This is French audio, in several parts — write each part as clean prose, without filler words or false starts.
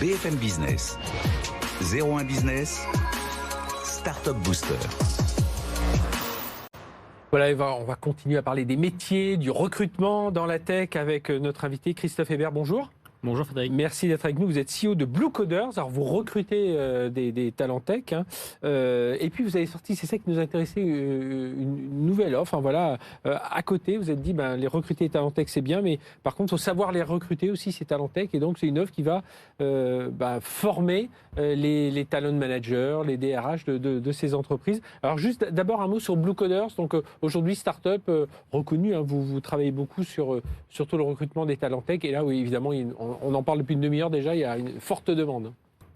BFM Business. 01 Business, Startup Booster. Voilà, on va continuer à parler des métiers, du recrutement dans la tech avec notre invité Christophe Hébert. Bonjour. Bonjour Frédéric. Merci d'être avec nous. Vous êtes CEO de Blue Coders. Alors vous recrutez des talents tech. Et puis vous avez sorti, c'est ça qui nous intéressait, une nouvelle offre. Voilà, à côté, vous êtes dit, les recruter des talents tech, c'est bien, mais par contre, il faut savoir les recruter aussi, ces talents tech. Et donc, c'est une offre qui va former les talent managers, les DRH de ces entreprises. Alors juste d'abord un mot sur Blue Coders. Donc aujourd'hui, start-up reconnue. Vous travaillez beaucoup sur surtout le recrutement des talents tech. Et là, oui, évidemment, on en parle depuis une demi-heure déjà, il y a une forte demande.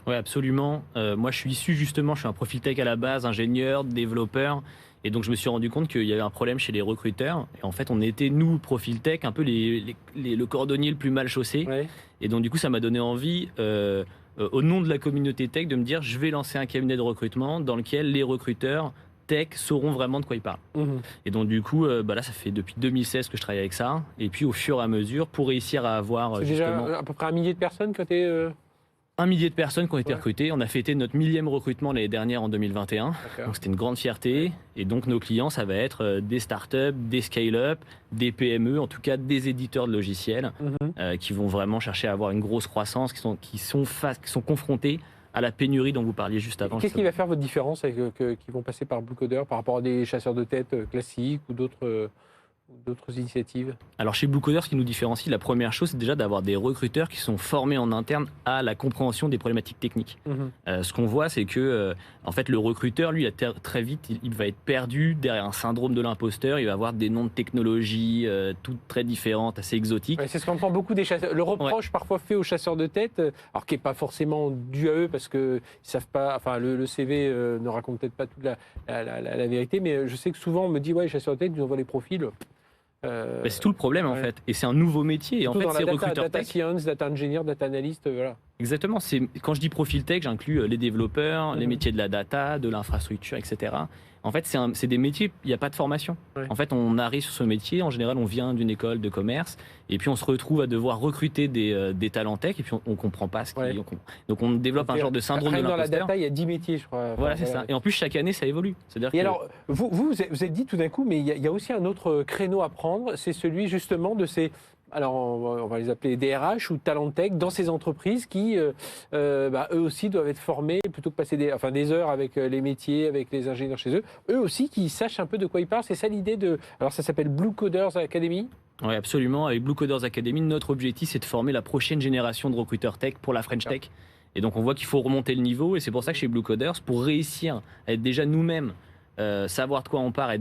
Oui, absolument. Moi, je suis un profil tech à la base, ingénieur, développeur. Et donc, je me suis rendu compte qu'il y avait un problème chez les recruteurs. Et en fait, on était, nous, profil tech, un peu le cordonnier le plus mal chaussé. Ouais. Et donc, du coup, ça m'a donné envie, au nom de la communauté tech, de me dire, je vais lancer un cabinet de recrutement dans lequel les recruteurs tech sauront vraiment de quoi ils parlent. Et donc du coup, là ça fait depuis 2016 que je travaille avec ça, et puis au fur et à mesure, pour réussir à avoir c'est justement... déjà à peu près 1 millier de personnes que tu es... 1 millier de personnes qui ont été recrutées. On a fêté notre 1000e recrutement l'année dernière en 2021. Donc c'était une grande fierté. Et donc nos clients, ça va être des startups, des scale-up, des PME, en tout cas des éditeurs de logiciels qui vont vraiment chercher à avoir une grosse croissance, qui sont confrontés à la pénurie dont vous parliez juste avant. Qu'est-ce qui va faire votre différence avec qui vont passer par Blue Coders par rapport à des chasseurs de tête classiques ou d'autres initiatives? Alors chez Blue Coders, ce qui nous différencie, la première chose, c'est déjà d'avoir des recruteurs qui sont formés en interne à la compréhension des problématiques techniques. Ce qu'on voit, c'est que en fait, le recruteur, lui, très vite, il va être perdu derrière un syndrome de l'imposteur. Il va avoir des noms de technologies toutes très différentes, assez exotiques. Ouais, c'est ce qu'on entend beaucoup des chasseurs. Le reproche parfois fait aux chasseurs de tête, alors qui n'est pas forcément dû à eux parce qu'ils savent pas. Enfin, le CV ne raconte peut-être pas toute la vérité, mais je sais que souvent on me dit les chasseurs de tête, ils envoient les profils. C'est tout le problème en fait, et c'est un nouveau métier. Et en fait, c'est recruteur data science, data engineer, data analyst, voilà. Exactement. Quand je dis profil tech, j'inclus les développeurs, les métiers de la data, de l'infrastructure, etc. En fait, c'est des métiers, il n'y a pas de formation. En fait, on arrive sur ce métier, en général, on vient d'une école de commerce, et puis on se retrouve à devoir recruter des talents tech, et puis on ne comprend pas ce qu'ils ont. Donc on développe un genre de syndrome de l'imposteur. Dans la data, il y a 10 métiers, je crois. Voilà, c'est ça. Et en plus, chaque année, ça évolue. Et alors, vous êtes dit tout d'un coup, mais il y a aussi un autre créneau à prendre, c'est celui justement de ces... Alors, on va les appeler DRH ou talent tech dans ces entreprises qui, eux aussi, doivent être formés plutôt que passer des heures avec les métiers, avec les ingénieurs chez eux. Eux aussi, qui sachent un peu de quoi ils parlent. C'est ça l'idée de... Alors, ça s'appelle Blue Coders Academy. Oui, absolument. Avec Blue Coders Academy, notre objectif, c'est de former la prochaine génération de recruteurs tech pour la French Tech. Et donc, on voit qu'il faut remonter le niveau. Et c'est pour ça que chez Blue Coders, pour réussir à être déjà nous-mêmes, savoir de quoi on parle,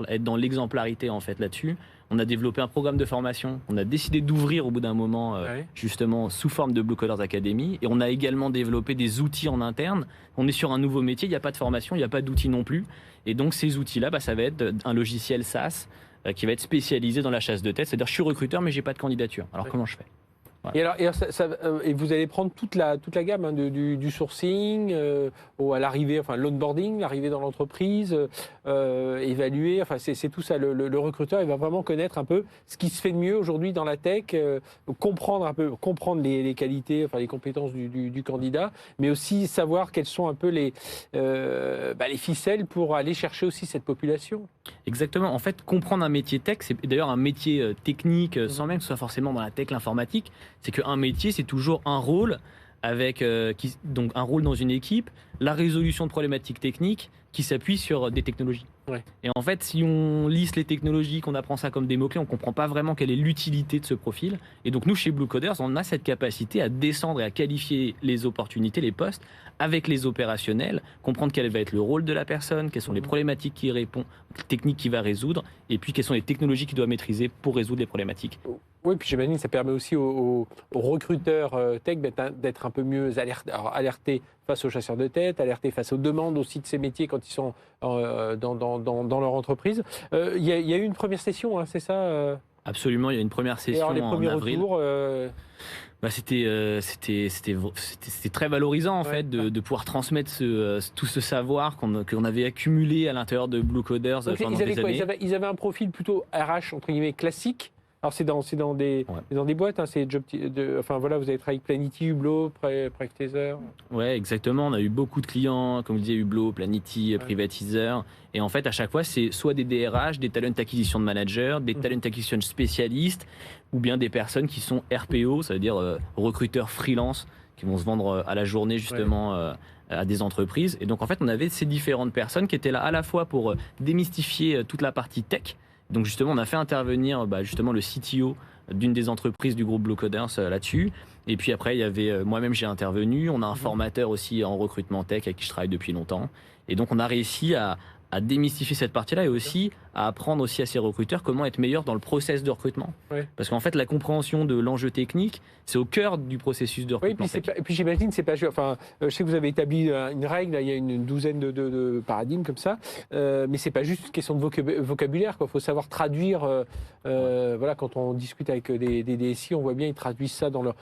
être dans l'exemplarité en fait là-dessus. On a développé un programme de formation. On a décidé d'ouvrir au bout d'un moment, justement sous forme de Blue Coders Academy. Et on a également développé des outils en interne. On est sur un nouveau métier. Il n'y a pas de formation, il n'y a pas d'outils non plus. Et donc ces outils-là, ça va être un logiciel SaaS qui va être spécialisé dans la chasse de tête. C'est-à-dire, je suis recruteur, mais j'ai pas de candidature. Alors comment je fais? Voilà. Et vous allez prendre toute la gamme du sourcing à l'arrivée, l'onboarding, l'arrivée dans l'entreprise, évaluer, c'est tout ça. Le recruteur, il va vraiment connaître un peu ce qui se fait de mieux aujourd'hui dans la tech, comprendre les qualités, les compétences du candidat, mais aussi savoir quelles sont un peu les ficelles pour aller chercher aussi cette population. Exactement. En fait, comprendre un métier tech, c'est d'ailleurs un métier technique, sans même que ce soit forcément dans la tech, l'informatique. C'est qu'un métier, c'est toujours un rôle avec donc un rôle dans une équipe, la résolution de problématiques techniques qui s'appuient sur des technologies. Et en fait, si on liste les technologies, qu'on apprend ça comme des mots-clés, on ne comprend pas vraiment quelle est l'utilité de ce profil. Et donc nous, chez Blue Coders, on a cette capacité à descendre et à qualifier les opportunités, les postes, avec les opérationnels, comprendre quel va être le rôle de la personne, quelles sont les problématiques qu'il répond, les techniques qu'il va résoudre, et puis quelles sont les technologies qu'il doit maîtriser pour résoudre les problématiques. Oui, puis j'imagine que ça permet aussi aux recruteurs tech d'être un peu mieux alertés face aux chasseurs de tête, alertés face aux demandes aussi de ces métiers quand ils sont dans leur entreprise. Il y a eu une première session, c'est ça Absolument, il y a une première session en avril. Retours, c'était très valorisant en fait de pouvoir transmettre tout ce savoir qu'on avait accumulé à l'intérieur de Blue Coders pendant des années. Ils avaient un profil plutôt RH entre guillemets classique. Alors c'est dans des boîtes, hein, c'est enfin voilà, vous avez travaillé avec Planity, Hublot, Practizer. Ouais, exactement. On a eu beaucoup de clients, comme je disais, Hublot, Planity, Privatiseur. Et en fait, à chaque fois, c'est soit des DRH, des talent acquisition de managers, des talent acquisition spécialistes, ou bien des personnes qui sont RPO, ça veut dire recruteurs freelance, qui vont se vendre à la journée justement à des entreprises. Et donc en fait, on avait ces différentes personnes qui étaient là à la fois pour démystifier toute la partie tech. Donc justement, on a fait intervenir justement le CTO d'une des entreprises du groupe Blue Coders là-dessus. Et puis après, il y avait moi-même, j'ai intervenu. On a un formateur aussi en recrutement tech avec qui je travaille depuis longtemps. Et donc on a réussi à démystifier cette partie-là et aussi à apprendre aussi à ces recruteurs comment être meilleurs dans le process de recrutement. Ouais. Parce qu'en fait, la compréhension de l'enjeu technique, c'est au cœur du processus de recrutement. Oui, et puis j'imagine, c'est pas. Enfin, je sais que vous avez établi une règle, là, il y a une douzaine de paradigmes comme ça, mais c'est pas juste une question de vocabulaire. Il faut savoir traduire. Voilà, quand on discute avec des DSI, on voit bien ils traduisent ça dans leur.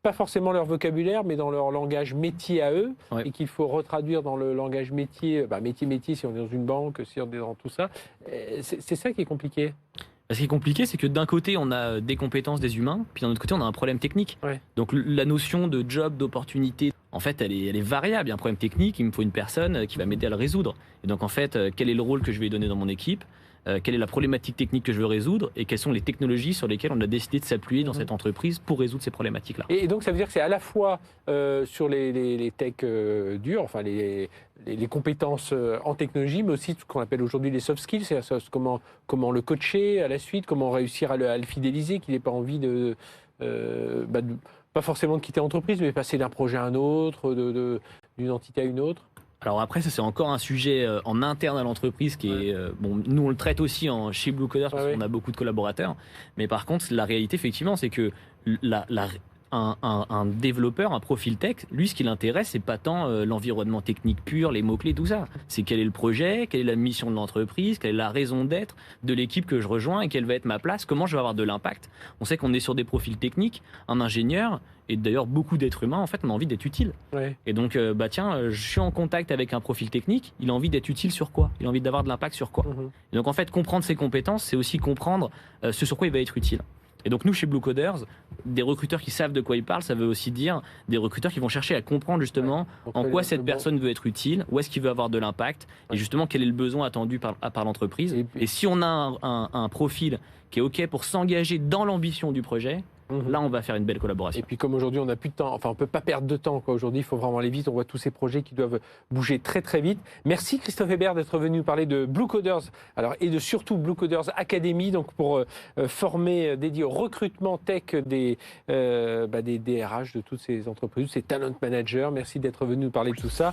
Pas forcément leur vocabulaire, mais dans leur langage métier à eux, et qu'il faut retraduire dans le langage métier, métier, si on est dans une banque, si on est dans tout ça. C'est ça qui est compliqué. Ce qui est compliqué, c'est que d'un côté, on a des compétences des humains, puis d'un autre côté, on a un problème technique. Ouais. Donc la notion de job, d'opportunité, en fait, elle est variable. Il y a un problème technique, il me faut une personne qui va m'aider à le résoudre. Et donc, en fait, quel est le rôle que je vais donner dans mon équipe ? Quelle est la problématique technique que je veux résoudre et quelles sont les technologies sur lesquelles on a décidé de s'appuyer dans cette entreprise pour résoudre ces problématiques-là. Et donc ça veut dire que c'est à la fois sur les tech dures, enfin les compétences en technologie, mais aussi ce qu'on appelle aujourd'hui les soft skills, c'est-à-dire comment le coacher à la suite, comment réussir à le fidéliser, qu'il n'ait pas envie pas forcément de quitter l'entreprise, mais passer d'un projet à un autre, d'une entité à une autre. Alors après, ça c'est encore un sujet en interne à l'entreprise qui est... nous on le traite aussi chez Blue Coders parce qu'on a beaucoup de collaborateurs. Mais par contre, la réalité effectivement, c'est que un développeur, un profil tech, lui ce qui l'intéresse, c'est pas tant l'environnement technique pur, les mots-clés, tout ça. C'est quel est le projet, quelle est la mission de l'entreprise, quelle est la raison d'être de l'équipe que je rejoins et quelle va être ma place, comment je vais avoir de l'impact. On sait qu'on est sur des profils techniques, un ingénieur, et d'ailleurs beaucoup d'êtres humains, en fait, on a envie d'être utile. Ouais. Et donc, je suis en contact avec un profil technique, il a envie d'être utile sur quoi ? Il a envie d'avoir de l'impact sur quoi ? Et donc, en fait, comprendre ses compétences, c'est aussi comprendre ce sur quoi il va être utile. Et donc nous, chez Blue Coders, des recruteurs qui savent de quoi ils parlent, ça veut aussi dire des recruteurs qui vont chercher à comprendre justement en quoi cette personne veut être utile, où est-ce qu'il veut avoir de l'impact, et justement quel est le besoin attendu par l'entreprise. Et si on a un profil qui est OK pour s'engager dans l'ambition du projet, là, on va faire une belle collaboration. Et puis comme aujourd'hui, on n'a plus de temps, enfin on ne peut pas perdre de temps. Aujourd'hui, il faut vraiment aller vite. On voit tous ces projets qui doivent bouger très très vite. Merci Christophe Hébert d'être venu parler de Blue Coders et de surtout Blue Coders Academy, donc pour former, dédié au recrutement tech des DRH de toutes ces entreprises, ces talent managers. Merci d'être venu nous parler de tout ça.